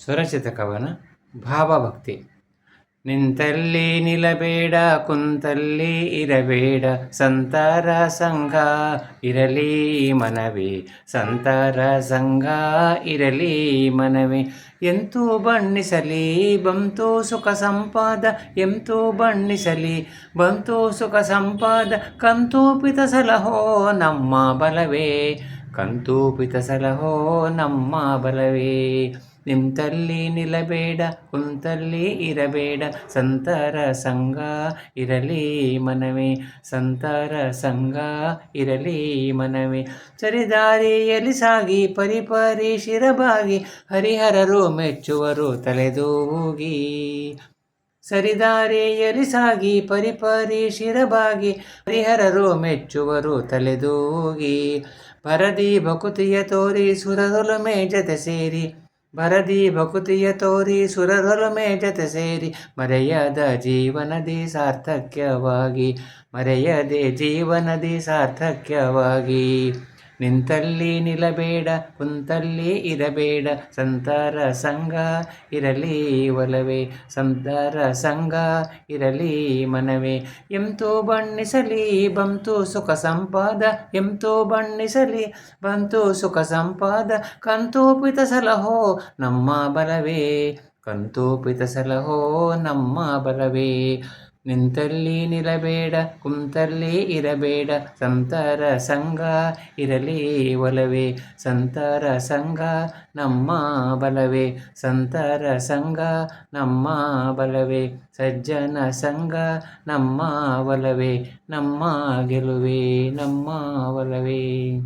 ಸ್ವರಚಿತ ಕವನ ಭಾವಭಕ್ತಿ. ನಿಂತಲ್ಲಿ ನಿಲ್ಲಬೇಡ, ಕುಂತಲ್ಲಿ ಇರಬೇಡ, ಸಂತರ ಸಂಘ ಇರಲಿ ಮನವೇ, ಸಂತರ ಸಂಘ ಇರಲಿ ಮನವೇ. ಎಂತೂ ಬಣ್ಣಿಸಲಿ ಬಂತು ಸುಖ ಸಂಪಾದ, ಎಂತೂ ಬಣ್ಣಿಸಲಿ ಬಂತು ಸುಖ ಸಂಪಾದ, ಕಂತೂಪಿತ ಸಲಹೋ ನಮ್ಮ ಬಲವೇ, ಕಂತೂಪಿತ ಸಲಹೋ ನಮ್ಮ ಬಲವೇ. ನಿಂತಲ್ಲಿ ನಿಲ್ಲಬೇಡ, ಕುಂತಲ್ಲಿ ಇರಬೇಡ, ಸಂತರ ಸಂಘ ಇರಲಿ ಮನವೇ, ಸಂತರ ಸಂಘ ಇರಲಿ ಮನವೇ. ಸರಿದಾರಿಯಲ್ಲಿ ಸಾಗಿ ಪರಿಪರಿ ಶಿರಬಾಗಿ, ಹರಿಹರರು ಮೆಚ್ಚುವರು ತಲೆದೂಗಿ. ಸರಿದಾರಿಯಲ್ಲಿ ಸಾಗಿ ಪರಿಪರಿ ಶಿರಬಾಗಿ, ಹರಿಹರರು ಮೆಚ್ಚುವರು ತಲೆದೂಗಿ. ಭರದಿ ಭಕುತಿಯ ತೋರಿ ಸುರರೊಲುಮೆ ಜತೆ ಸೇರಿ, ಭರದಿ ಭಕುತಿಯ ತೋರಿ ಸುರರೊಲುಮೆ ಜತೆ ಸೇರಿ, ಮರೆಯದ ಜೀವನದಿ ಸಾರ್ಥಕ್ಯವಾಗಿ, ಮರೆಯದೆ ಜೀವನದಿ ಸಾರ್ಥಕ್ಯವಾಗಿ. ನಿಂತಲ್ಲಿ ನಿಲ್ಲಬೇಡ, ಕುಂತಲ್ಲಿ ಇರಬೇಡ, ಸಂತರ ಸಂಘ ಇರಲಿ ಒಲವೇ, ಸಂತರ ಸಂಘ ಇರಲಿ ಮನವೇ. ಎಂತೂ ಬಣ್ಣಿಸಲಿ ಬಂತು ಸುಖ ಸಂಪಾದ, ಎಂತೂ ಬಣ್ಣಿಸಲಿ ಬಂತು ಸುಖ ಸಂಪಾದ, ಕಂತೂಪಿತ ಸಲಹೋ ನಮ್ಮ ಬಲವೇ, ಕಂತೂಪಿತ ಸಲಹೋ ನಮ್ಮ ಬಲವೇ. ನಿಂತಲ್ಲಿ ನಿಲ್ಲಬೇಡ, ಕುಂತಲ್ಲಿ ಇರಬೇಡ, ಸಂತರ ಸಂಘ ಇರಲಿ ಒಲವೇ, ಸಂತರ ಸಂಘ ನಮ್ಮ ಬಲವೇ, ಸಂತರ ಸಂಘ ನಮ್ಮ ಬಲವೇ. ಸಜ್ಜನ ಸಂಘ ನಮ್ಮ ಒಲವೇ, ನಮ್ಮ ಗೆಲುವೇ, ನಮ್ಮ ಒಲವೇ.